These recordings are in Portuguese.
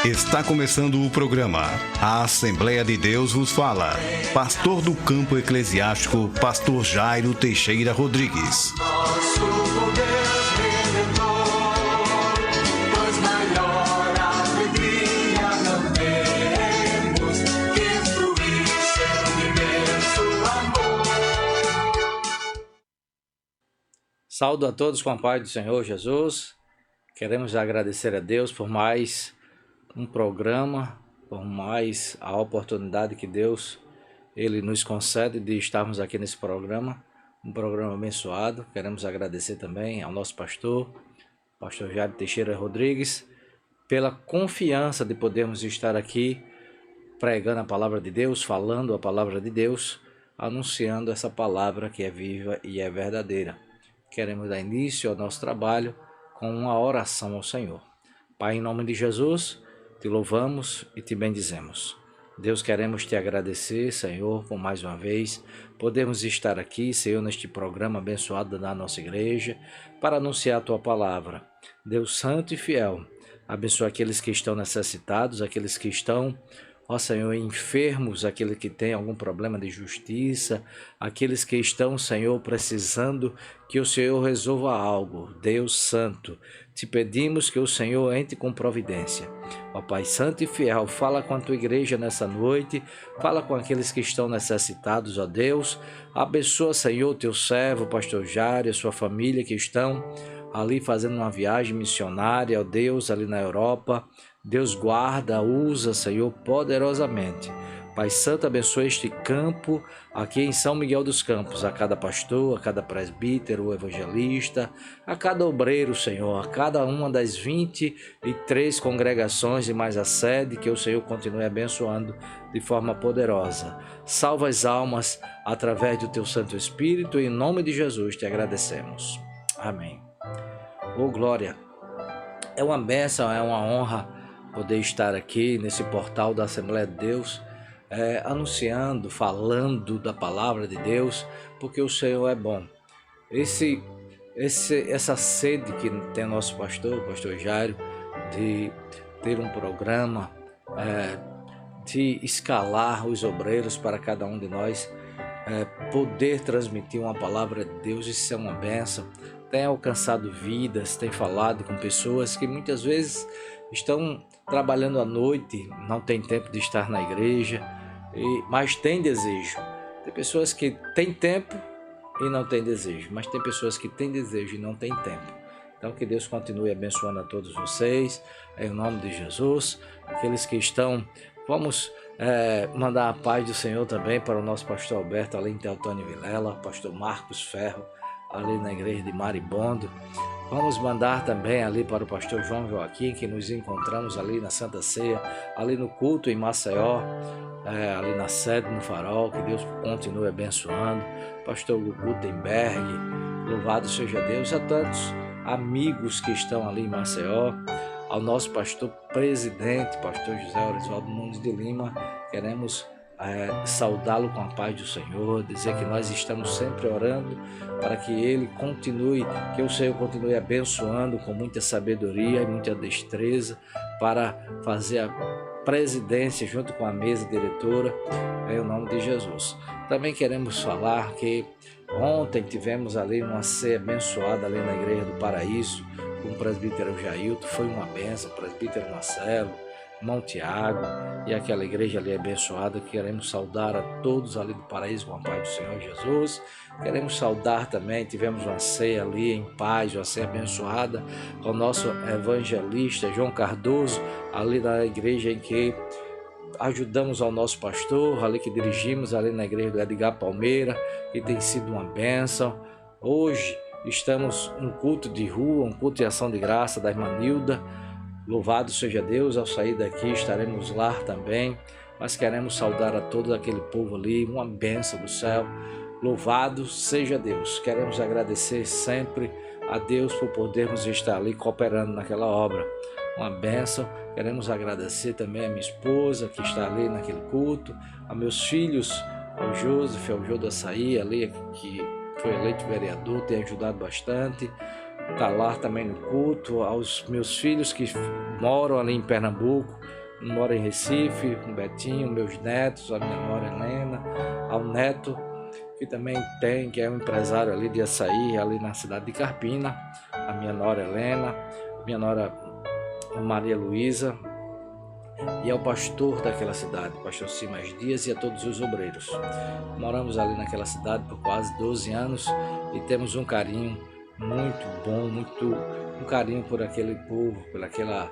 Está começando o programa A Assembleia de Deus vos fala. Pastor do Campo Eclesiástico, Pastor Jairo Teixeira Rodrigues. Nosso Deus Redentor, pois maior alegria não temos que fluir seu imenso amor. Saúdo a todos com a paz do Senhor Jesus. Queremos agradecer a Deus por mais um programa, por mais a oportunidade que Deus Ele nos concede de estarmos aqui nesse programa, um programa abençoado. Queremos agradecer também ao nosso pastor Jairo Teixeira Rodrigues, pela confiança de podermos estar aqui pregando a palavra de Deus, falando a palavra de Deus, anunciando essa palavra que é viva e é verdadeira. Queremos dar início ao nosso trabalho com uma oração ao Senhor. Pai, em nome de Jesus, te louvamos e te bendizemos. Deus, queremos te agradecer, Senhor, por mais uma vez podemos estar aqui, Senhor, neste programa abençoado da nossa igreja, para anunciar a tua palavra. Deus santo e fiel, abençoa aqueles que estão necessitados, aqueles que estão, ó Senhor, enfermos, aqueles que têm algum problema de justiça, aqueles que estão, Senhor, precisando que o Senhor resolva algo. Deus santo, te pedimos que o Senhor entre com providência. Ó Pai santo e fiel, fala com a tua igreja nessa noite, fala com aqueles que estão necessitados, ó Deus. Abençoa, Senhor, teu servo, pastor Jairo e a sua família que estão ali fazendo uma viagem missionária, ó Deus, ali na Europa. Deus guarda, usa, Senhor, poderosamente. Pai Santo, abençoa este campo aqui em São Miguel dos Campos, a cada pastor, a cada presbítero, evangelista, a cada obreiro, Senhor, a cada uma das 23 congregações e mais a sede, que o Senhor continue abençoando de forma poderosa. Salva as almas através do teu Santo Espírito e em nome de Jesus te agradecemos. Amém. Oh, glória! É uma bênção, é uma honra poder estar aqui nesse portal da Assembleia de Deus, anunciando, falando da palavra de Deus, porque o Senhor é bom. Essa sede que tem nosso pastor Jairo, de ter um programa, de escalar os obreiros para cada um de nós, poder transmitir uma palavra de Deus, isso é uma bênção. Tem alcançado vidas, tem falado com pessoas que muitas vezes estão trabalhando à noite, não tem tempo de estar na igreja, mas tem desejo. Tem pessoas que têm tempo e não têm desejo, mas tem pessoas que têm desejo e não têm tempo. Então que Deus continue abençoando a todos vocês, em nome de Jesus. Aqueles que estão, vamos mandar a paz do Senhor também para o nosso pastor Alberto, ali em Teotônio Vilela, pastor Marcos Ferro, ali na igreja de Maribondo. Vamos mandar também ali para o pastor João Joaquim, que nos encontramos ali na Santa Ceia, ali no culto em Maceió, ali na sede, no Farol. Que Deus continue abençoando. Pastor Gutenberg, louvado seja Deus. A tantos amigos que estão ali em Maceió, ao nosso pastor presidente, pastor José Orisvaldo Nunes de Lima, queremos saudá-lo com a paz do Senhor, dizer que nós estamos sempre orando para que ele continue, que o Senhor continue abençoando com muita sabedoria e muita destreza para fazer a presidência junto com a mesa diretora, em nome de Jesus. Também queremos falar que ontem tivemos ali uma ceia abençoada ali na Igreja do Paraíso com o presbítero Jailton, foi uma bênção, o presbítero Marcelo, irmão Tiago e aquela igreja ali abençoada. Queremos saudar a todos ali do Paraíso com a paz do Senhor Jesus. Queremos saudar também, tivemos uma ceia ali em paz, uma ceia abençoada com o nosso evangelista João Cardoso, ali na igreja em que ajudamos ao nosso pastor, ali que dirigimos, ali na igreja do Edgar Palmeira, que tem sido uma bênção. Hoje estamos um culto de rua, um culto de ação de graça da irmã Nilda. Louvado seja Deus, ao sair daqui estaremos lá também, mas queremos saudar a todo aquele povo ali, uma bênção do céu. Louvado seja Deus, queremos agradecer sempre a Deus por podermos estar ali cooperando naquela obra, uma bênção. Queremos agradecer também a minha esposa que está ali naquele culto, a meus filhos, ao Joseph, ao Jô do Açaí, ali que foi eleito vereador, tem ajudado bastante. Está lá também no culto, aos meus filhos que moram ali em Pernambuco, mora em Recife, com o Betinho, meus netos, a minha nora Helena, ao neto, que também que é um empresário ali de açaí, ali na cidade de Carpina, a minha nora Helena, minha nora Maria Luísa, e ao pastor daquela cidade, pastor Simas Dias, e a todos os obreiros. Moramos ali naquela cidade por quase 12 anos e temos um carinho muito bom, um carinho por aquele povo, pelaquela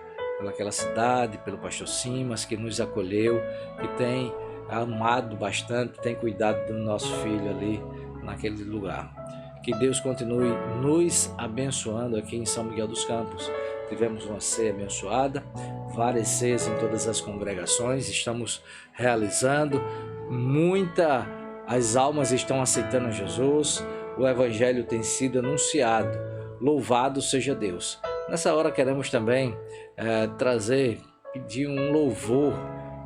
cidade, pelo pastor Simas, que nos acolheu, que tem amado bastante, tem cuidado do nosso filho ali naquele lugar. Que Deus continue nos abençoando aqui em São Miguel dos Campos. Tivemos uma ceia abençoada, várias ceias em todas as congregações, estamos realizando, as almas estão aceitando Jesus, o Evangelho tem sido anunciado, louvado seja Deus. Nessa hora queremos também pedir um louvor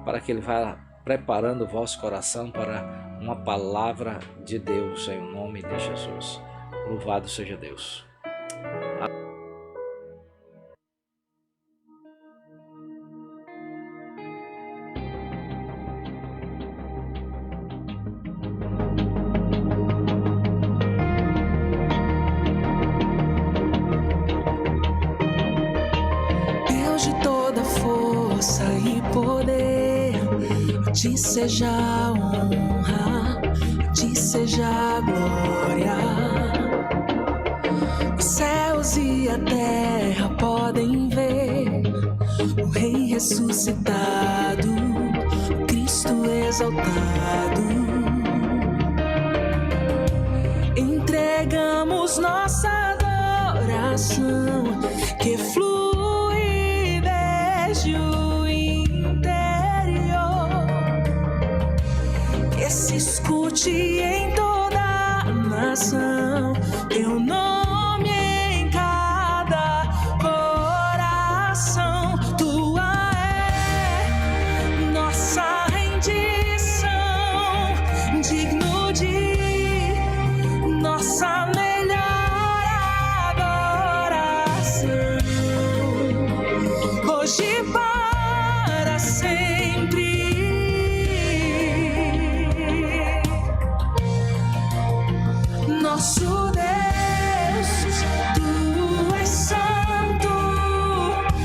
para que Ele vá preparando o vosso coração para uma palavra de Deus em nome de Jesus. Louvado seja Deus. Deus de toda força e poder, a ti seja a honra, a ti seja a glória. Os céus e a terra podem ver o Rei ressuscitado, o Cristo exaltado. Entregamos nossa adoração, que flui desde o interior, que se escute em toda a nação, teu nome em cada coração. Tua é nossa rendição, digno de nossa melhor adoração, hoje e para sempre. Nosso Deus, tu és santo,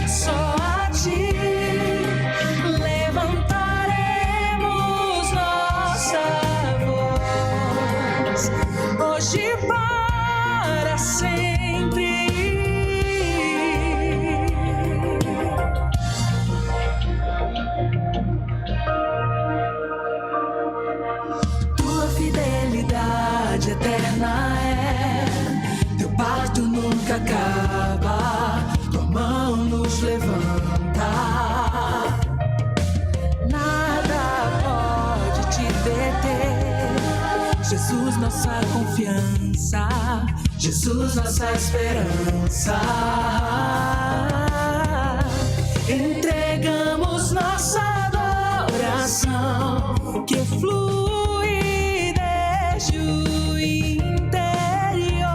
só a ti levantaremos nossa voz, hoje e para sempre. Tua fidelidade eterna é, teu pacto nunca acaba, tua mão nos levanta, nada pode te deter. Jesus, nossa confiança, Jesus, nossa esperança. Entregamos nossa adoração, que flui desde o interior,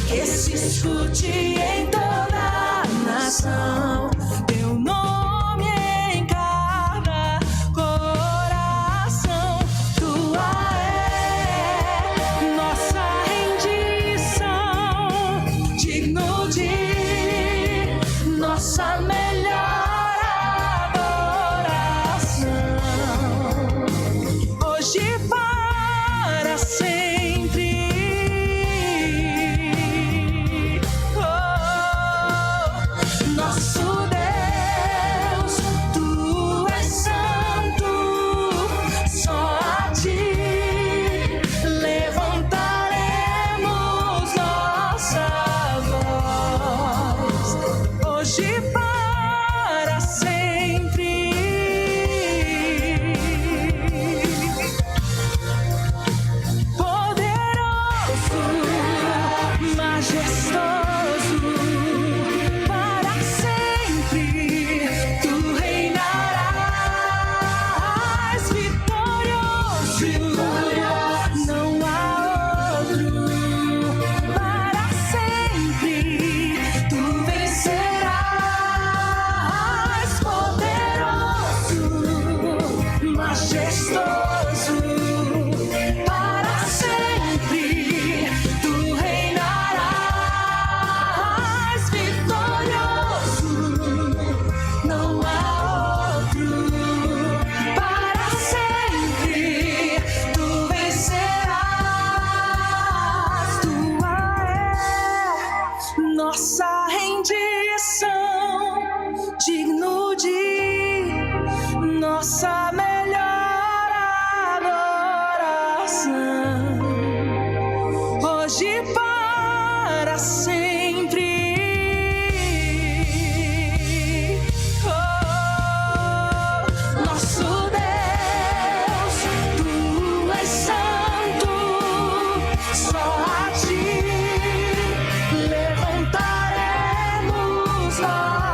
que se escute em toda a nação, teu nome em cada coração. Tua é nossa rendição, digno de nossa melhor adoração, hoje e para sempre. Oh, nosso Deus.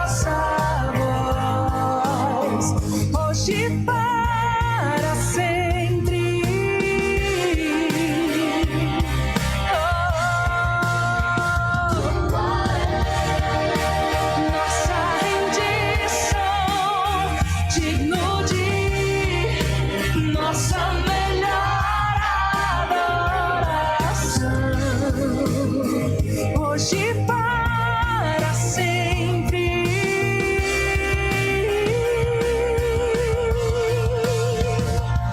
nossa voz, hoje para sempre. Nossa rendição, digno de nossa melhor adoração, hoje para sempre.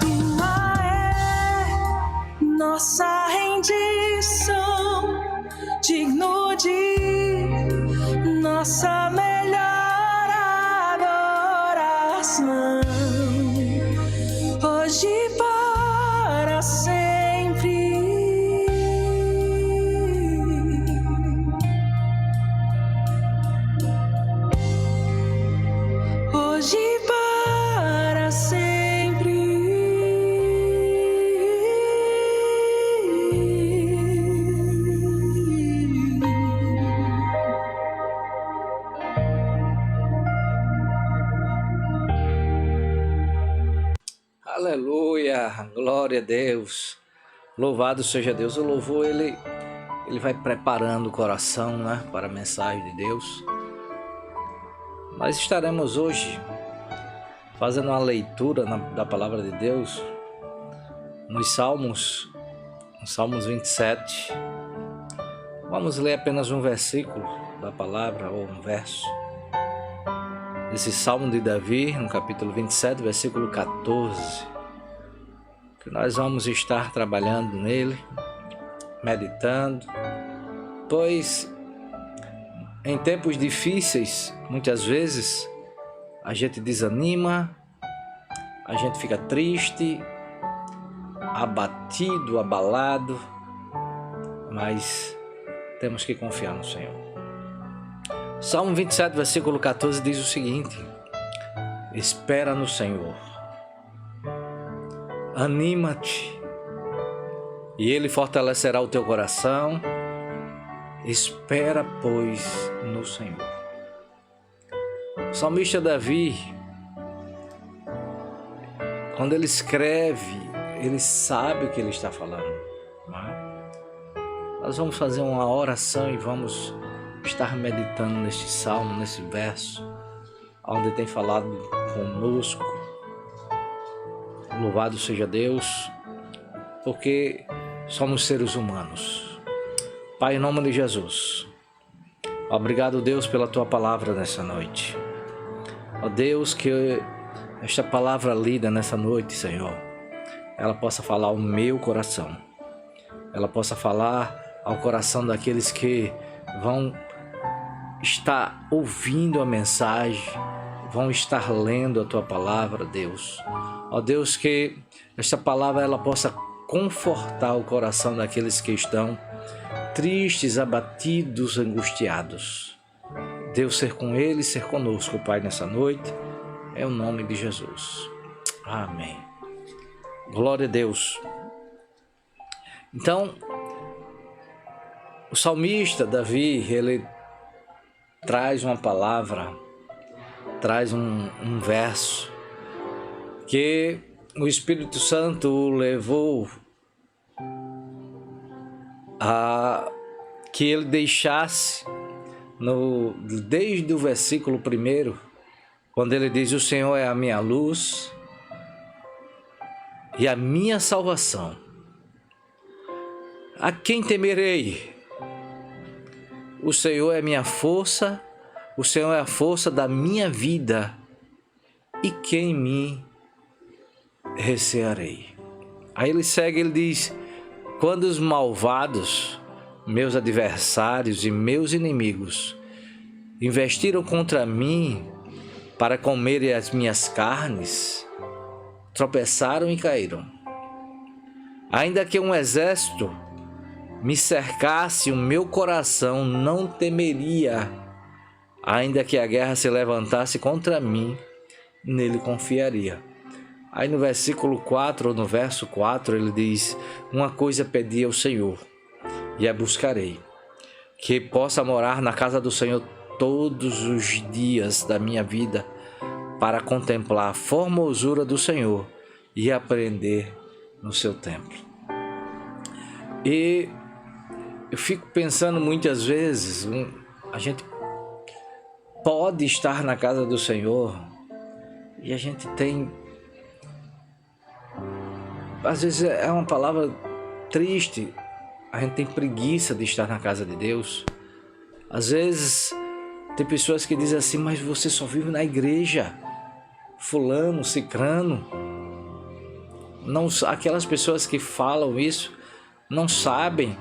Tua é nossa rendição, digno de nossa melhor adoração, hoje para sempre. Hoje para sempre. Aleluia, glória a Deus, louvado seja Deus. O louvor ele vai preparando o coração, né, para a mensagem de Deus. Nós estaremos hoje fazendo uma leitura da palavra de Deus nos Salmos, no Salmos 27. Vamos ler apenas um versículo da palavra, ou um verso desse Salmo de Davi, no capítulo 27, versículo 14, que nós vamos estar trabalhando nele, meditando, pois em tempos difíceis, muitas vezes, a gente desanima, a gente fica triste, abatido, abalado, mas temos que confiar no Senhor. Salmo 27, versículo 14 diz o seguinte: espera no Senhor, anima-te, e Ele fortalecerá o teu coração. Espera, pois, no Senhor. O salmista Davi, quando ele escreve, ele sabe o que ele está falando, não é? Nós vamos fazer uma oração e vamos estar meditando neste salmo, nesse verso, onde tem falado conosco. Louvado seja Deus, porque somos seres humanos. Pai, em nome de Jesus, obrigado, Deus, pela Tua palavra nessa noite. Ó Deus, que esta palavra lida nessa noite, Senhor, ela possa falar ao meu coração, ela possa falar ao coração daqueles que vão estar ouvindo a mensagem, vão estar lendo a Tua palavra, Deus. Ó Deus, que esta palavra ela possa confortar o coração daqueles que estão tristes, abatidos, angustiados. Deus, ser com eles, ser conosco, Pai, nessa noite, é o nome de Jesus. Amém. Glória a Deus. Então, o salmista Davi, ele traz uma palavra, traz um verso que o Espírito Santo o levou a que ele deixasse desde o versículo 1, quando ele diz: o Senhor é a minha luz e a minha salvação. A quem temerei? O Senhor é minha força, o Senhor é a força da minha vida, e quem me recearei? Aí ele segue, ele diz: quando os malvados, meus adversários e meus inimigos, investiram contra mim para comerem as minhas carnes, tropeçaram e caíram. Ainda que um exército me cercasse, o meu coração não temeria. Ainda que a guerra se levantasse contra mim, nele confiaria. Aí no versículo 4, ou no verso 4, ele diz: uma coisa pedi ao Senhor, e a buscarei, que possa morar na casa do Senhor todos os dias da minha vida para contemplar a formosura do Senhor e aprender no seu templo. E eu fico pensando muitas vezes, a gente pode estar na casa do Senhor e a gente tem, às vezes é uma palavra triste, a gente tem preguiça de estar na casa de Deus. Às vezes tem pessoas que dizem assim, mas você só vive na igreja, fulano, cicrano. Não, aquelas pessoas que falam isso não sabem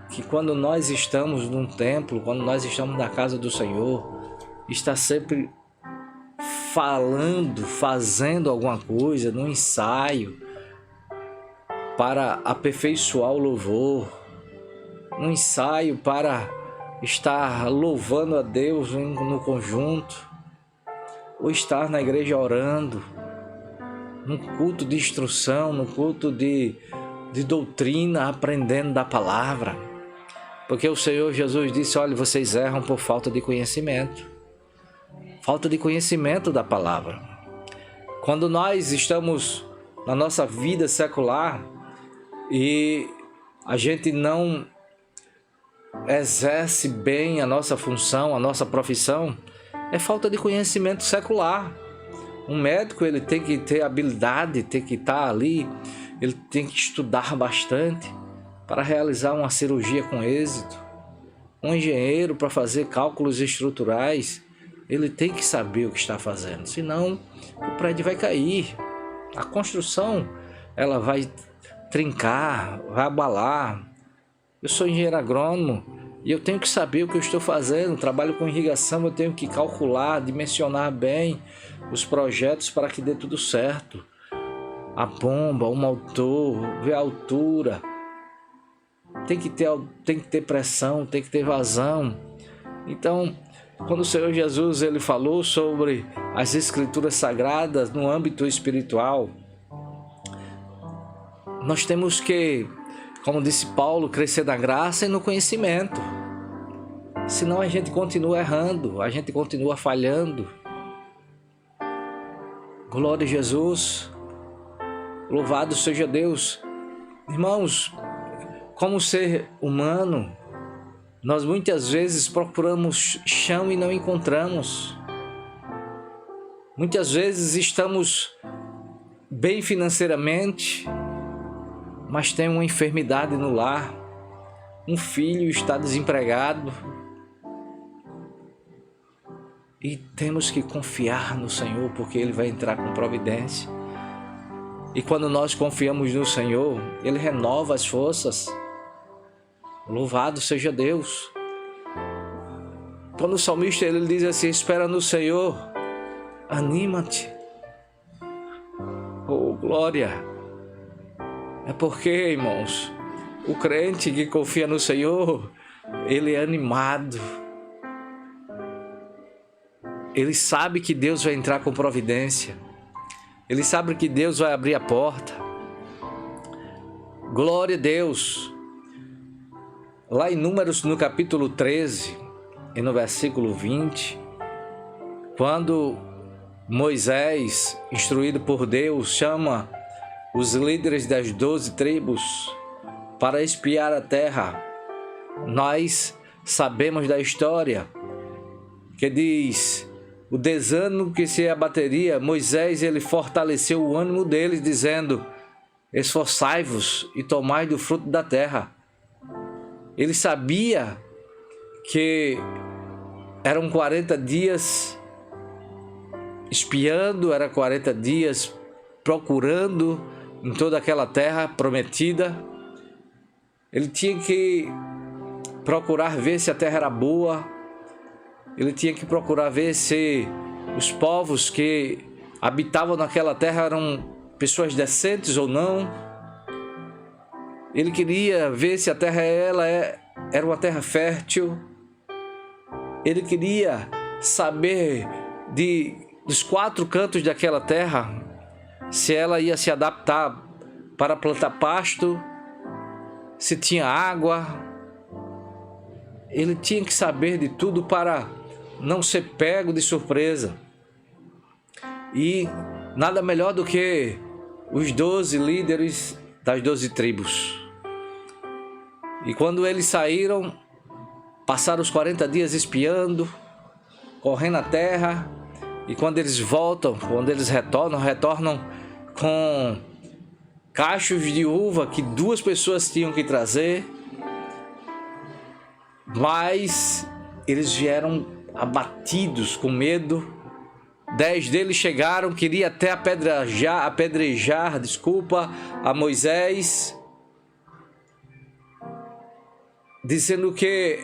que quando nós estamos num templo, quando nós estamos na casa do Senhor, está sempre falando, fazendo alguma coisa, no ensaio, para aperfeiçoar o louvor, no ensaio para estar louvando a Deus no conjunto, ou estar na igreja orando, num culto de instrução, num culto de doutrina, aprendendo da palavra. Porque o Senhor Jesus disse, olha, vocês erram por falta de conhecimento. Falta de conhecimento da palavra. Quando nós estamos na nossa vida secular e a gente não exerce bem a nossa função, a nossa profissão, é falta de conhecimento secular. Um médico, ele tem que ter habilidade, tem que estar ali, ele tem que estudar bastante para realizar uma cirurgia com êxito. Um engenheiro, para fazer cálculos estruturais, ele tem que saber o que está fazendo, senão o prédio vai cair. A construção, ela vai trincar, vai abalar. Eu sou engenheiro agrônomo e eu tenho que saber o que eu estou fazendo. Trabalho com irrigação, eu tenho que calcular, dimensionar bem os projetos para que dê tudo certo. A bomba, o motor, ver a altura. Tem que ter pressão, tem que ter vazão. Então, quando o Senhor Jesus ele falou sobre as Escrituras Sagradas no âmbito espiritual, nós temos que, como disse Paulo, crescer na graça e no conhecimento. Senão a gente continua errando, a gente continua falhando. Glória a Jesus. Louvado seja Deus. Irmãos, como ser humano, nós muitas vezes procuramos chão e não encontramos. Muitas vezes estamos bem financeiramente, mas tem uma enfermidade no lar. Um filho está desempregado. E temos que confiar no Senhor, porque Ele vai entrar com providência. E quando nós confiamos no Senhor, Ele renova as forças. Louvado seja Deus. Quando o salmista ele diz assim, espera no Senhor, anima-te. Oh, glória. É porque, irmãos, o crente que confia no Senhor, ele é animado. Ele sabe que Deus vai entrar com providência. Ele sabe que Deus vai abrir a porta. Glória a Deus. Lá em Números, no capítulo 13, e no versículo 20, quando Moisés, instruído por Deus, chama os líderes das 12 tribos para espiar a terra, nós sabemos da história que diz, o desânimo que se abateria, Moisés ele fortaleceu o ânimo deles, dizendo, esforçai-vos e tomai do fruto da terra. Ele sabia que eram 40 dias espiando, eram 40 dias procurando em toda aquela terra prometida. Ele tinha que procurar ver se a terra era boa. Ele tinha que procurar ver se os povos que habitavam naquela terra eram pessoas decentes ou não. Ele queria ver se a terra era uma terra fértil. Ele queria saber dos 4 cantos daquela terra, se ela ia se adaptar para plantar pasto, se tinha água. Ele tinha que saber de tudo para não ser pego de surpresa. E nada melhor do que os 12 líderes das 12 tribos. E quando eles saíram, passaram os 40 dias espiando, correndo a terra. E quando eles voltam, quando eles retornam com cachos de uva que 2 pessoas tinham que trazer. Mas eles vieram abatidos, com medo. 10 deles chegaram, queriam até apedrejar a Moisés, dizendo que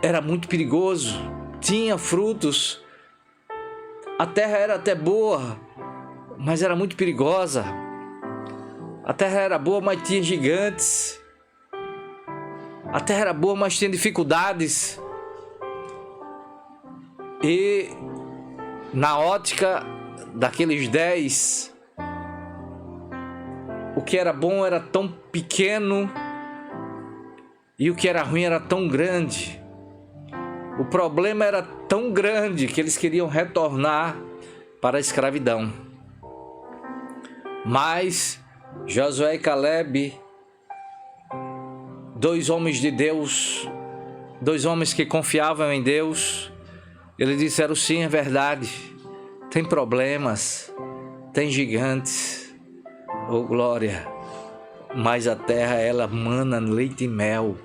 era muito perigoso, tinha frutos, a terra era até boa, mas era muito perigosa. A terra era boa, mas tinha gigantes. A terra era boa, mas tinha dificuldades. E na ótica daqueles 10, o que era bom era tão pequeno e o que era ruim era tão grande. O problema era tão grande que eles queriam retornar para a escravidão. Mas Josué e Caleb, 2 homens de Deus, 2 homens que confiavam em Deus, eles disseram: sim, é verdade, tem problemas, tem gigantes, oh glória, mas a terra ela mana leite e mel.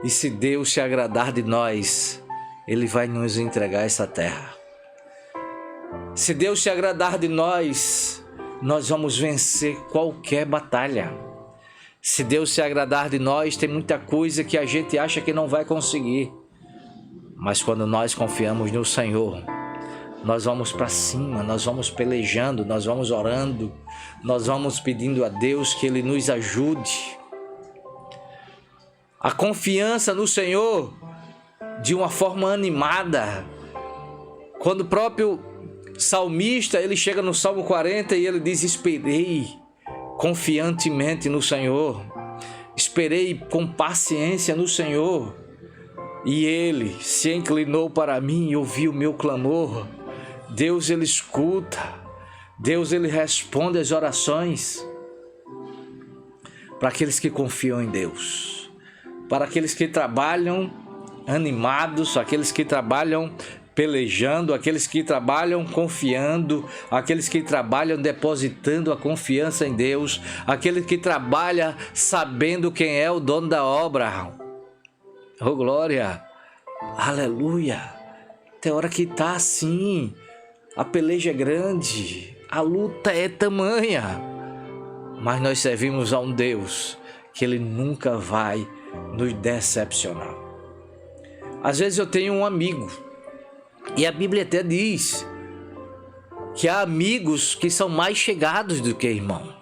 E se Deus se agradar de nós, Ele vai nos entregar essa terra. Se Deus se agradar de nós, nós vamos vencer qualquer batalha. Se Deus se agradar de nós, tem muita coisa que a gente acha que não vai conseguir. Mas quando nós confiamos no Senhor, nós vamos para cima, nós vamos pelejando, nós vamos orando, nós vamos pedindo a Deus que Ele nos ajude. A confiança no Senhor de uma forma animada. Quando o próprio salmista, ele chega no Salmo 40 e ele diz: esperei confiantemente no Senhor, esperei com paciência no Senhor, e Ele se inclinou para mim e ouviu o meu clamor. Deus, Ele escuta, Deus, Ele responde às orações. Para aqueles que confiam em Deus, para aqueles que trabalham animados, aqueles que trabalham pelejando, aqueles que trabalham confiando, aqueles que trabalham depositando a confiança em Deus, aquele que trabalha sabendo quem é o dono da obra. Oh glória, aleluia. Tem hora que tá assim, a peleja é grande, a luta é tamanha, mas nós servimos a um Deus que Ele nunca vai nos decepcionar. Às vezes eu tenho um amigo, e a Bíblia até diz que há amigos que são mais chegados do que irmão.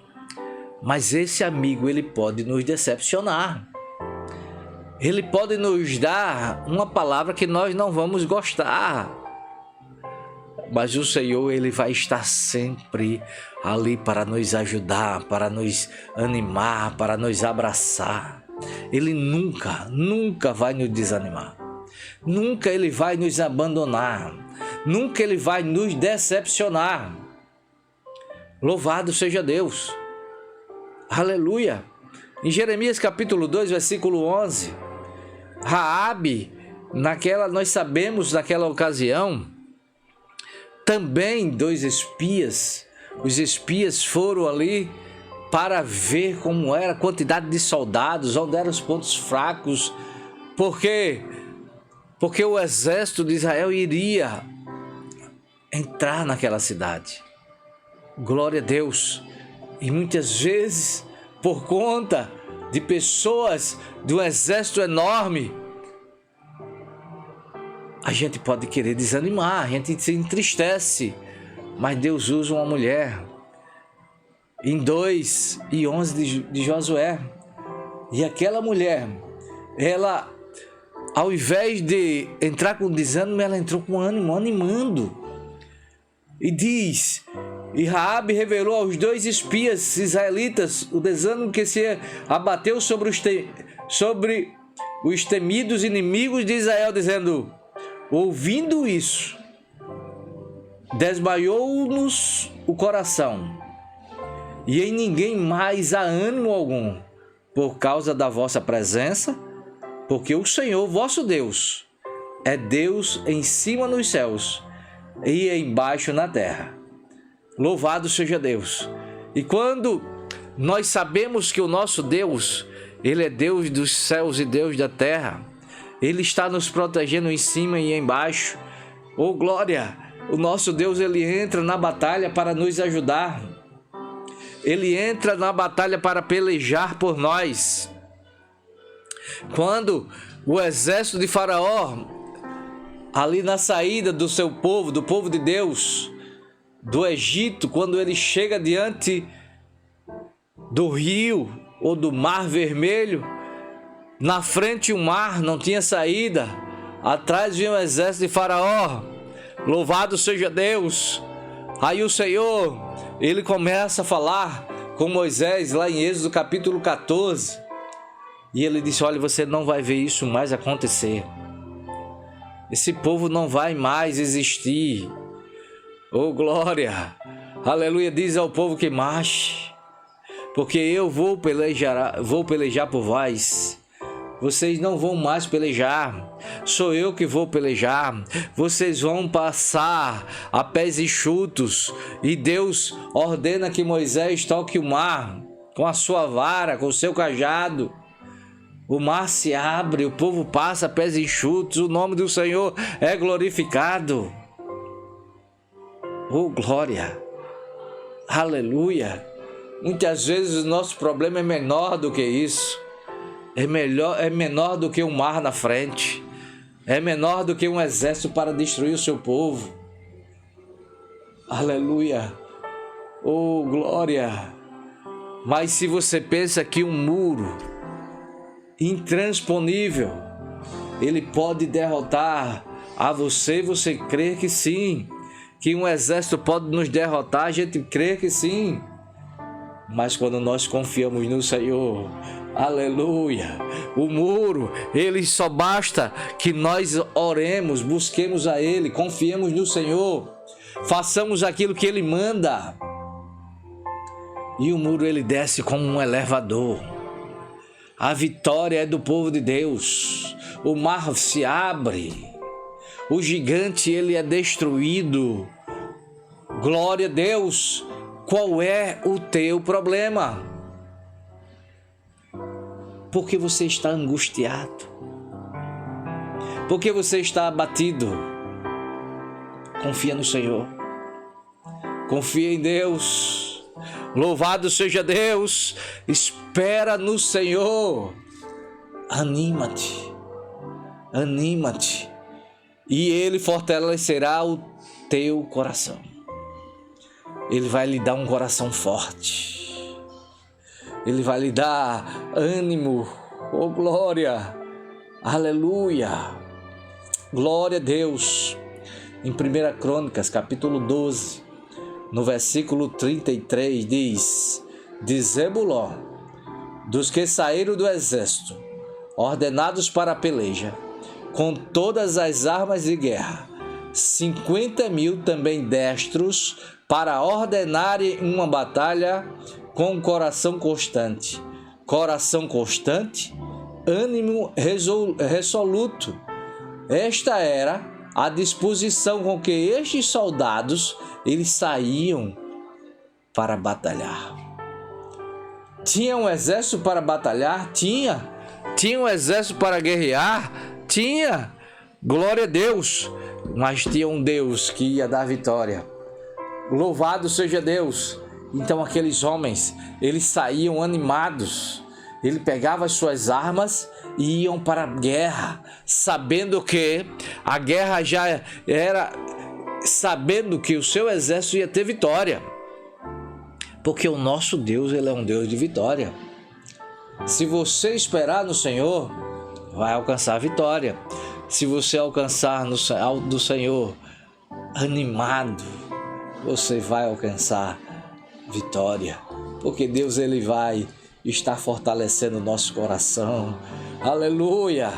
Mas esse amigo, ele pode nos decepcionar. Ele pode nos dar uma palavra que nós não vamos gostar. Mas o Senhor, Ele vai estar sempre ali para nos ajudar, para nos animar, para nos abraçar. Ele nunca vai nos desanimar. Nunca Ele vai nos abandonar. Nunca Ele vai nos decepcionar. Louvado seja Deus. Aleluia. Em Jeremias capítulo 2, versículo 11, Raabe, nós sabemos naquela ocasião, também 2 espias, os espias foram ali para ver como era a quantidade de soldados, onde eram os pontos fracos, porque o exército de Israel iria entrar naquela cidade. Glória a Deus. E muitas vezes, por conta de pessoas de um exército enorme, a gente pode querer desanimar, a gente se entristece, mas Deus usa uma mulher. Em 2:11 de Josué, e aquela mulher, ela, ao invés de entrar com desânimo, ela entrou com ânimo, animando. E diz: e Raabe revelou aos 2 espias israelitas o desânimo que se abateu sobre os temidos inimigos de Israel, dizendo: ouvindo isso, desmaiou-nos o coração, e em ninguém mais há ânimo algum, por causa da vossa presença, porque o Senhor vosso Deus é Deus em cima nos céus e embaixo na terra. Louvado seja Deus. E quando nós sabemos que o nosso Deus, Ele é Deus dos céus e Deus da terra, Ele está nos protegendo em cima e embaixo. Oh glória! O nosso Deus, Ele entra na batalha para nos ajudar. Ele entra na batalha para pelejar por nós. Quando o exército de Faraó, ali na saída do seu povo, do povo de Deus, do Egito, quando ele chega diante do rio ou do Mar Vermelho, na frente o mar não tinha saída, atrás vinha o exército de Faraó. Louvado seja Deus. Aí o Senhor, Ele começa a falar com Moisés lá em Êxodo capítulo 14, e Ele disse: olha, você não vai ver isso mais acontecer. Esse povo não vai mais existir. Oh glória, aleluia. Diz ao povo que marche, porque eu vou pelejar por vós. Vocês não vão mais pelejar, sou eu que vou pelejar. Vocês vão passar a pés enxutos. E Deus ordena que Moisés toque o mar com a sua vara, com o seu cajado. O mar se abre, o povo passa a pés enxutos, o nome do Senhor é glorificado. Oh glória, aleluia. Muitas vezes o nosso problema é menor do que isso. É menor do que um mar na frente. É menor do que um exército para destruir o seu povo. Aleluia. Oh, glória. Mas se você pensa que um muro intransponível, ele pode derrotar a você, você crê que sim. Que um exército pode nos derrotar, a gente crê que sim. Mas quando nós confiamos no Senhor, aleluia, o muro, ele só basta que nós oremos, busquemos a Ele, confiemos no Senhor, façamos aquilo que Ele manda. E o muro, ele desce como um elevador. A vitória é do povo de Deus. O mar se abre. O gigante, ele é destruído. Glória a Deus. Qual é o teu problema? Por que você está angustiado? Por que você está abatido? Confia no Senhor. Confia em Deus. Louvado seja Deus. Espera no Senhor. Anima-te. Anima-te. E Ele fortalecerá o teu coração. Ele vai lhe dar um coração forte. Ele vai lhe dar ânimo. Oh glória. Aleluia. Glória a Deus. Em 1 Crônicas, capítulo 12, no versículo 33, diz: de Zebulon, dos que saíram do exército, ordenados para a peleja, com todas as armas de guerra, 50.000 também destros, para ordenarem uma batalha com coração constante. Coração constante, ânimo resoluto. Esta era a disposição com que estes soldados, eles saíam para batalhar. Tinha um exército para batalhar? Tinha. Tinha um exército para guerrear? Tinha. Glória a Deus. Mas tinha um Deus que ia dar vitória. Louvado seja Deus. Então aqueles homens, eles saíam animados. Ele pegava as suas armas e iam para a guerra, sabendo que a guerra já era, sabendo que o seu exército ia ter vitória. Porque o nosso Deus, ele é um Deus de vitória. Se você esperar no Senhor, vai alcançar a vitória. Se você alcançar do Senhor animado, você vai alcançar vitória. Porque Deus, ele vai estar fortalecendo o nosso coração. Aleluia.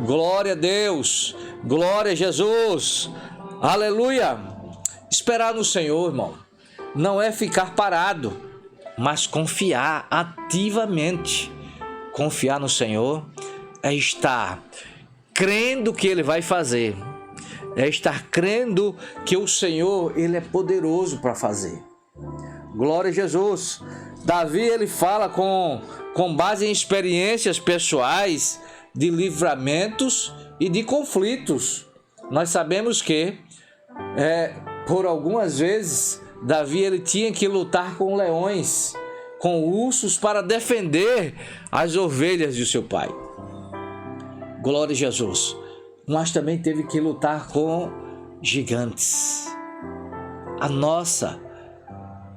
Glória a Deus. Glória a Jesus. Aleluia. Esperar no Senhor, irmão, não é ficar parado, mas confiar ativamente. Confiar no Senhor é estar crendo que Ele vai fazer. É estar crendo que o Senhor, Ele é poderoso para fazer. Glória a Jesus. Davi, ele fala com base em experiências pessoais de livramentos e de conflitos. Nós sabemos que, por algumas vezes, Davi ele tinha que lutar com leões, com ursos para defender as ovelhas de seu pai. Glória a Jesus. Mas também teve que lutar com gigantes. A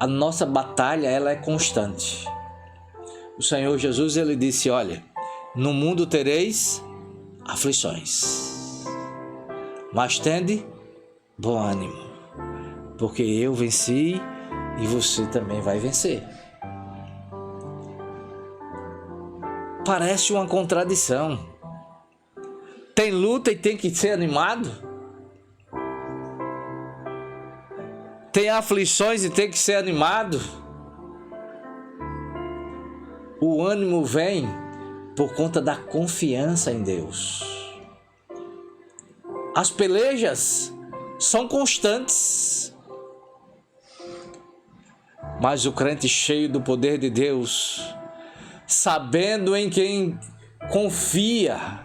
nossa batalha, ela é constante. O Senhor Jesus, ele disse, olha, no mundo tereis aflições, mas tende bom ânimo, porque eu venci e você também vai vencer. Parece uma contradição. Tem luta e tem que ser animado? Tem aflições e tem que ser animado? O ânimo vem por conta da confiança em Deus. As pelejas são constantes, mas o crente cheio do poder de Deus, sabendo em quem confia,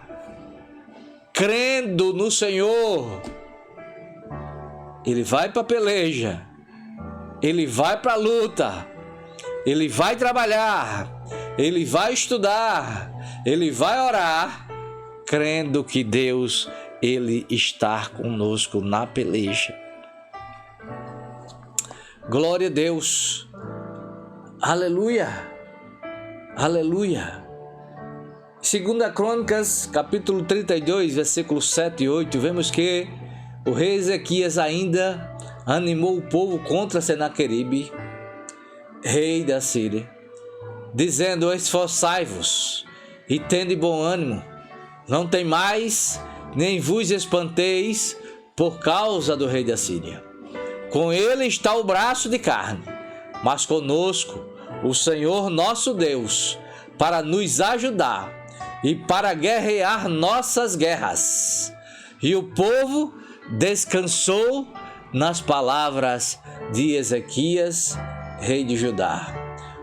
crendo no Senhor, ele vai para a peleja, ele vai para a luta, ele vai trabalhar, ele vai estudar, ele vai orar, crendo que Deus, ele está conosco na peleja. Glória a Deus. Aleluia. Aleluia. 2 Crônicas, capítulo 32, versículos 7 e 8, vemos que o rei Ezequias ainda animou o povo contra Senaqueribe, rei da Síria, dizendo, esforçai-vos e tende bom ânimo, não tem mais, nem vos espanteis por causa do rei da Síria. Com ele está o braço de carne, mas conosco o Senhor nosso Deus, para nos ajudar e para guerrear nossas guerras. E o povo descansou nas palavras de Ezequias, rei de Judá.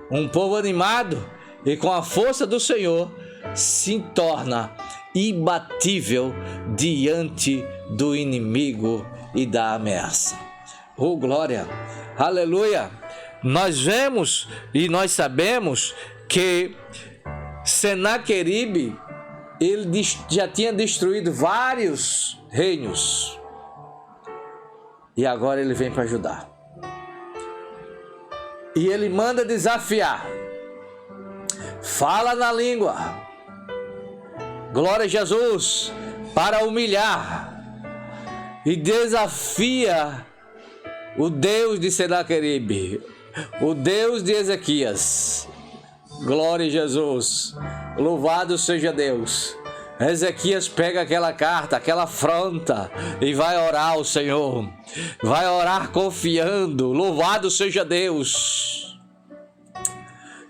Um povo animado e com a força do Senhor se torna imbatível diante do inimigo e da ameaça. Oh, glória! Aleluia! Nós vemos e nós sabemos que Senaqueribe, ele já tinha destruído vários reinos e agora ele vem para ajudar. E ele manda desafiar. Fala na língua. Glória a Jesus, para humilhar. E desafia o Deus de Senaqueribe, o Deus de Ezequias. Glória a Jesus. Louvado seja Deus. Ezequias pega aquela carta, aquela afronta e vai orar ao Senhor. Vai orar confiando. Louvado seja Deus.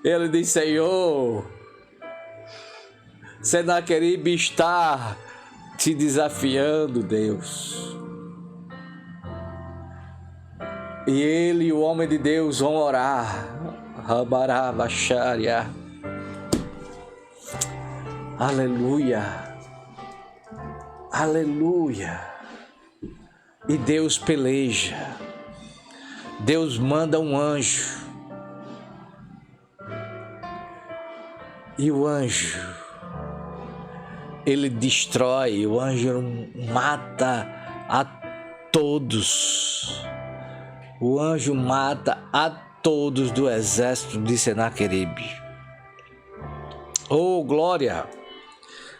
Ele diz, Senhor, Senaqueribe está te desafiando, Deus. E ele e o homem de Deus vão orar. Rabarabachária. Aleluia. Aleluia. E Deus peleja. Deus manda um anjo. E o anjo, ele destrói, o anjo mata a todos. O anjo mata a todos do exército de Senaqueribe. Oh, glória!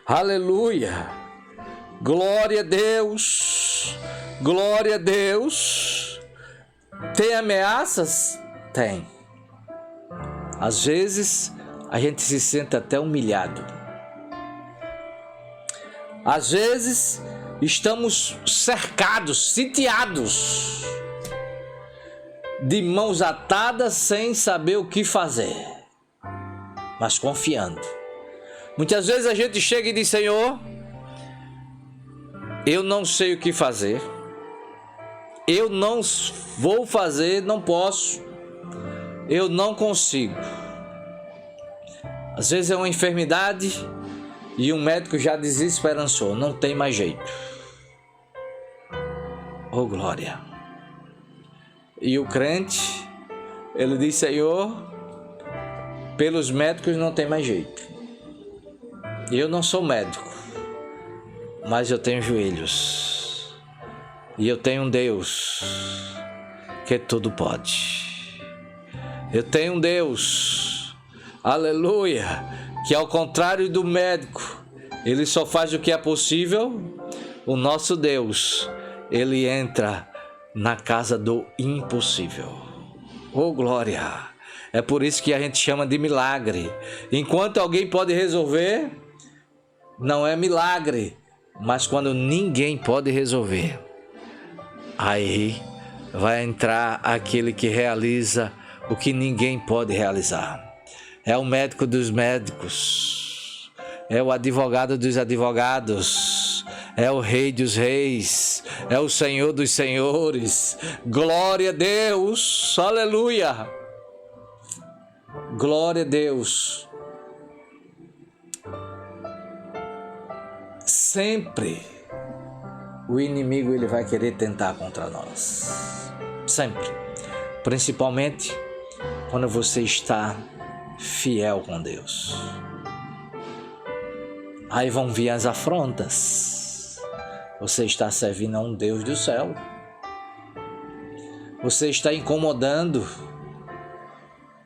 Aleluia! Glória a Deus! Glória a Deus! Tem ameaças? Tem. Às vezes a gente se sente até humilhado. Às vezes estamos cercados, sitiados, de mãos atadas sem saber o que fazer, mas confiando. Muitas vezes a gente chega e diz: Senhor, eu não sei o que fazer, eu não vou fazer, não posso, eu não consigo. Às vezes é uma enfermidade e um médico já desesperançou, não tem mais jeito. Oh, glória! E o crente, ele diz: Senhor, pelos médicos não tem mais jeito. Eu não sou médico, mas eu tenho joelhos. E eu tenho um Deus que tudo pode. Eu tenho um Deus, aleluia, que ao contrário do médico, ele só faz o que é possível. O nosso Deus, ele entra na casa do impossível. Oh, glória! É por isso que a gente chama de milagre. Enquanto alguém pode resolver, não é milagre. Mas quando ninguém pode resolver, aí vai entrar aquele que realiza o que ninguém pode realizar. É o médico dos médicos, é o advogado dos advogados, é o rei dos reis, é o Senhor dos senhores. Glória a Deus, aleluia, glória a Deus. Sempre o inimigo ele vai querer tentar contra nós, sempre, principalmente quando você está fiel com Deus. Aí vão vir as afrontas. Você está servindo a um Deus do céu, você está incomodando,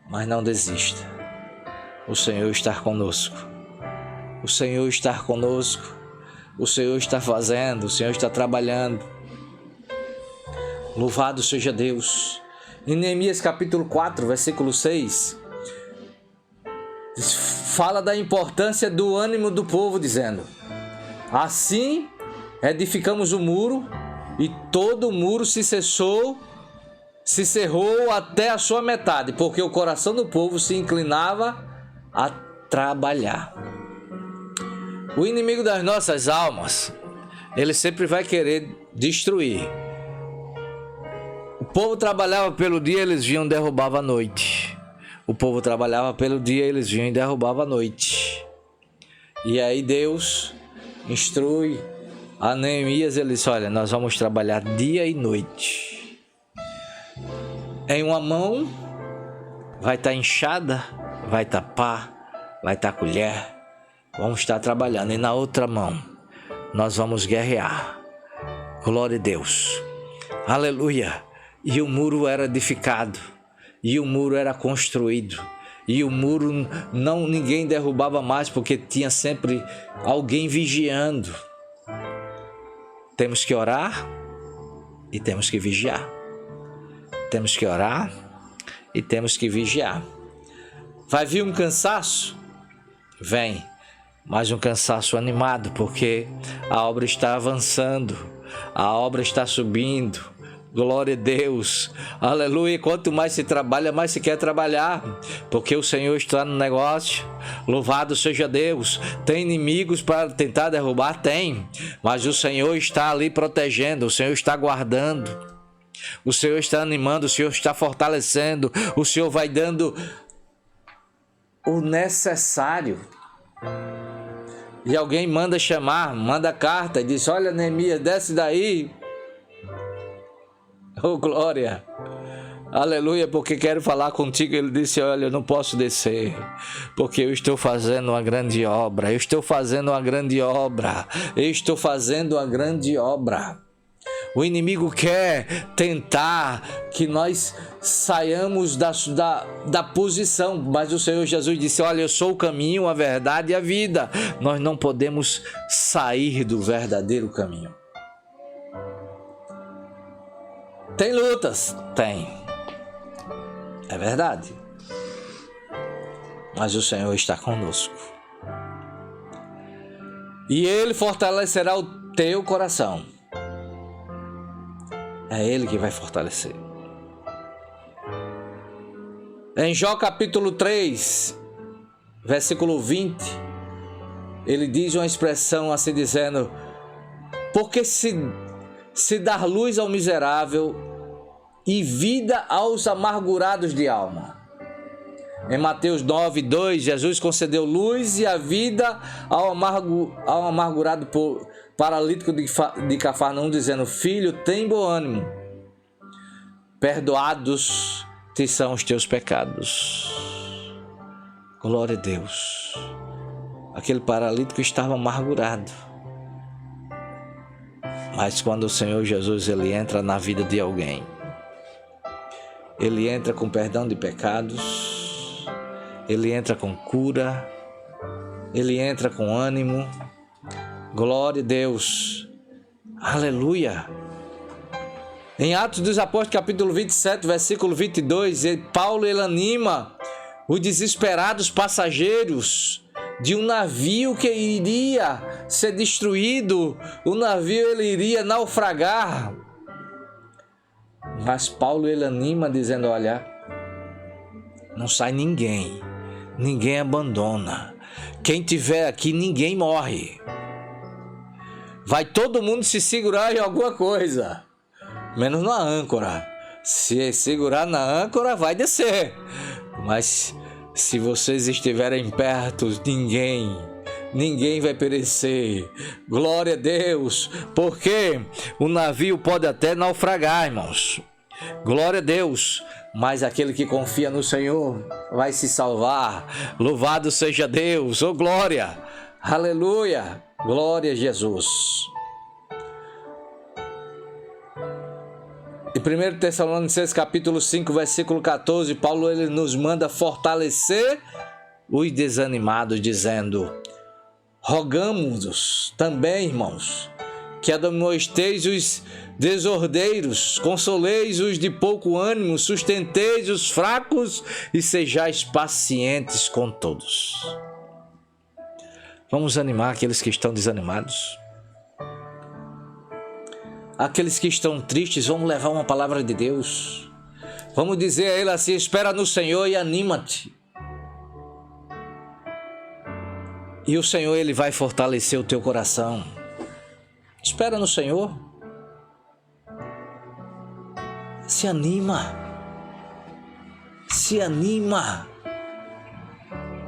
mas não desista. O Senhor está conosco, o Senhor está conosco, o Senhor está fazendo, o Senhor está trabalhando. Louvado seja Deus. Em Neemias capítulo 4, versículo 6, fala da importância do ânimo do povo, dizendo: assim edificamos o muro, e todo o muro se cerrou até a sua metade, porque o coração do povo se inclinava a trabalhar. O inimigo das nossas almas, ele sempre vai querer destruir. O povo trabalhava pelo dia, eles vinham e derrubavam à noite. O povo trabalhava pelo dia, eles vinham e derrubavam à noite. E aí Deus instrui a Neemias, ele diz: olha, nós vamos trabalhar dia e noite. Em uma mão vai estar enxada, vai estar pá, vai estar colher. Vamos estar trabalhando. E na outra mão nós vamos guerrear. Glória a Deus. Aleluia. E o muro era edificado. E o muro era construído. E o muro ninguém derrubava mais, porque tinha sempre alguém vigiando. Temos que orar e temos que vigiar. Temos que orar e temos que vigiar. Vai vir um cansaço? Vem. Mas um cansaço animado, porque a obra está avançando, a obra está subindo. Glória a Deus, aleluia. Quanto mais se trabalha, mais se quer trabalhar, porque o Senhor está no negócio. Louvado seja Deus. Tem inimigos para tentar derrubar? Tem, mas o Senhor está ali protegendo, o Senhor está guardando, o Senhor está animando, o Senhor está fortalecendo, o Senhor vai dando o necessário. E alguém manda chamar, manda carta e diz: olha, Neemias, desce daí. Oh, glória, aleluia, porque quero falar contigo. Ele disse: olha, eu não posso descer, porque eu estou fazendo uma grande obra, eu estou fazendo uma grande obra, eu estou fazendo uma grande obra. O inimigo quer tentar que nós saiamos da posição, mas o Senhor Jesus disse: olha, eu sou o caminho, a verdade e a vida. Nós não podemos sair do verdadeiro caminho. Tem lutas? Tem. É verdade. Mas o Senhor está conosco. e Ele fortalecerá o teu coração. É Ele que vai fortalecer. Em Jó capítulo 3, versículo 20, ele diz uma expressão assim dizendo: porque se dar luz ao miserável e vida aos amargurados de alma. Em Mateus 9, 2, Jesus concedeu luz e a vida ao amargurado paralítico de Cafarnaum, dizendo: filho, tem bom ânimo, perdoados te são os teus pecados. Glória a Deus. Aquele paralítico estava amargurado, mas quando o Senhor Jesus ele entra na vida de alguém, ele entra com perdão de pecados, ele entra com cura, ele entra com ânimo. Glória a Deus. Aleluia. Em Atos dos Apóstolos capítulo 27, versículo 22, Paulo ele anima os desesperados passageiros de um navio que iria ser destruído, o navio ele iria naufragar. Mas Paulo ele anima dizendo: olha, não sai ninguém abandona. Quem tiver aqui, ninguém morre. Vai todo mundo se segurar em alguma coisa, menos na âncora. Se segurar na âncora, vai descer. Mas se vocês estiverem perto, ninguém vai perecer. Glória a Deus, porque o navio pode até naufragar, irmãos. Glória a Deus, mas aquele que confia no Senhor vai se salvar. Louvado seja Deus, oh glória, aleluia, glória a Jesus. Em 1 Tessalonicenses capítulo 5, versículo 14, Paulo ele nos manda fortalecer os desanimados, dizendo: rogamos-vos também, irmãos, que admoesteis os desordeiros, consoleis os de pouco ânimo, sustenteis os fracos e sejais pacientes com todos. Vamos animar aqueles que estão desanimados. Aqueles que estão tristes, vamos levar uma palavra de Deus. Vamos dizer a ele assim: espera no Senhor e anima-te. E o Senhor ele vai fortalecer o teu coração. Espera no Senhor. Se anima. Se anima.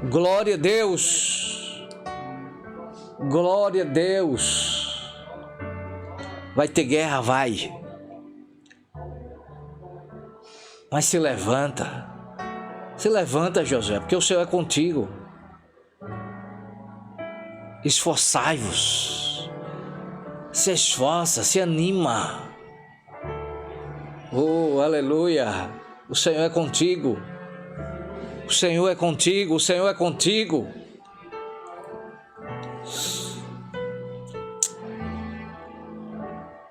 Glória a Deus. Glória a Deus. Vai ter guerra, vai. Mas se levanta. Se levanta, Josué, porque o Senhor é contigo. Esforçai-vos. Se esforça, se anima. Oh, aleluia. O Senhor é contigo. O Senhor é contigo. O Senhor é contigo.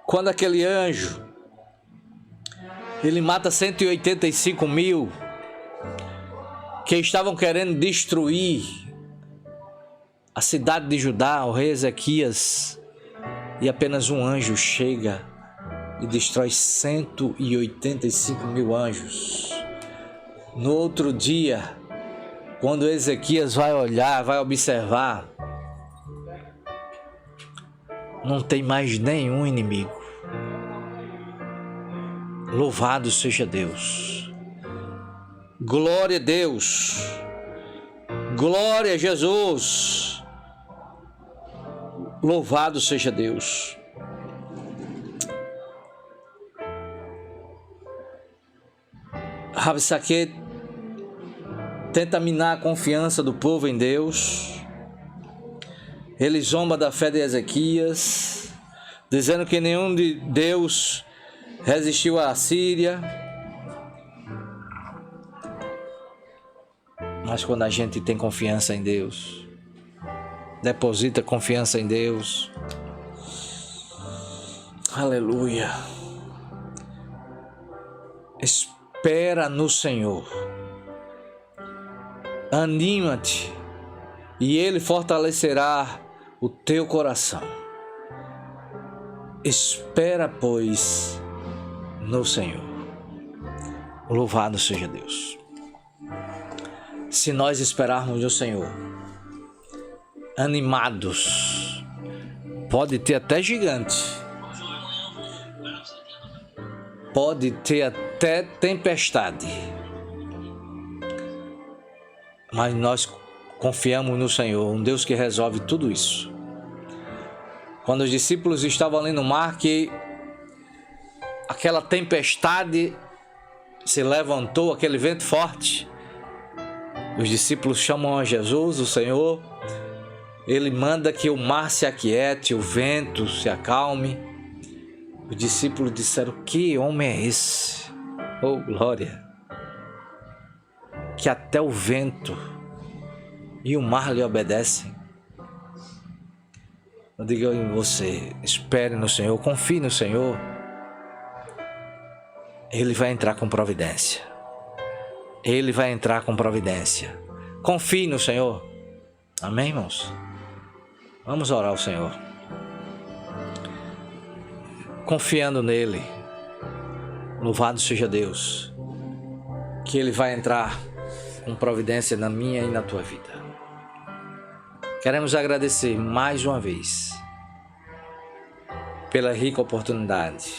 Quando aquele anjo, ele mata 185 mil que estavam querendo destruir a cidade de Judá, o rei Ezequias, e apenas um anjo chega e destrói 185 mil anjos. No outro dia, quando Ezequias vai olhar, vai observar, não tem mais nenhum inimigo. Louvado seja Deus. Glória a Deus. Glória a Jesus. Louvado seja Deus. Rabsaque tenta minar a confiança do povo em Deus. Ele zomba da fé de Ezequias, dizendo que nenhum de Deus resistiu à Síria. Mas quando a gente tem confiança em Deus, deposita confiança em Deus, aleluia, espera no Senhor, anima-te, e Ele fortalecerá o teu coração. Espera, pois, no Senhor. Louvado seja Deus. Se nós esperarmos no Senhor, animados, pode ter até gigante, pode ter até tempestade, mas nós confiamos no Senhor, um Deus que resolve tudo isso. Quando os discípulos estavam ali no mar, que aquela tempestade se levantou, aquele vento forte, os discípulos chamam a Jesus, o Senhor, ele manda que o mar se aquiete, o vento se acalme. Os discípulos disseram: que homem é esse? Oh, glória! Que até o vento e o mar lhe obedecem. Eu digo em você, espere no Senhor, confie no Senhor. Ele vai entrar com providência. Ele vai entrar com providência. Confie no Senhor. Amém, irmãos? Vamos orar ao Senhor. Confiando nele. Louvado seja Deus. Que Ele vai entrar com providência na minha e na tua vida. Queremos agradecer mais uma vez pela rica oportunidade.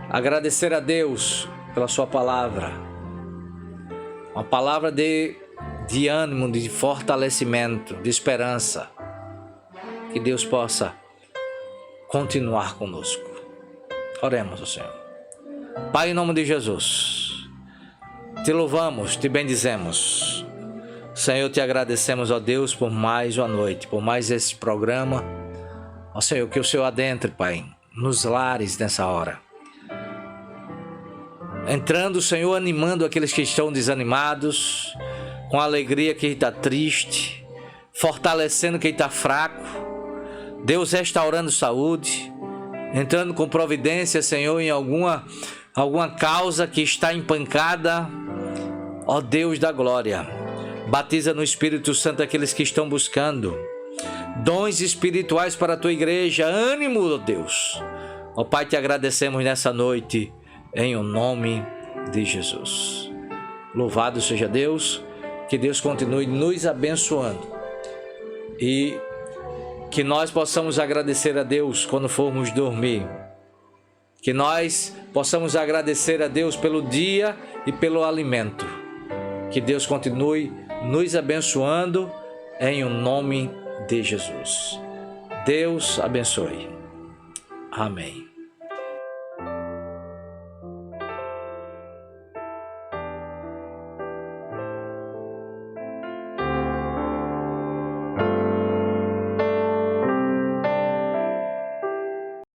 Agradecer a Deus pela sua palavra. Uma palavra de ânimo, de fortalecimento, de esperança. Que Deus possa continuar conosco. Oremos ao Senhor. Pai, em nome de Jesus, te louvamos, te bendizemos. Senhor, te agradecemos, ó Deus, por mais uma noite, por mais esse programa. Ó Senhor, que o Senhor adentre, Pai, nos lares nessa hora. Entrando, Senhor, animando aqueles que estão desanimados, com alegria quem está triste, fortalecendo quem está fraco. Deus restaurando saúde, entrando com providência, Senhor, em alguma causa que está empancada. Ó Deus da glória, batiza no Espírito Santo aqueles que estão buscando dons espirituais para a tua igreja. Ânimo, ó Deus. Ó Pai, te agradecemos nessa noite, em o nome de Jesus. Louvado seja Deus, que Deus continue nos abençoando e que nós possamos agradecer a Deus quando formos dormir. Que nós possamos agradecer a Deus pelo dia e pelo alimento. Que Deus continue nos abençoando em o nome de Jesus. Deus abençoe. Amém.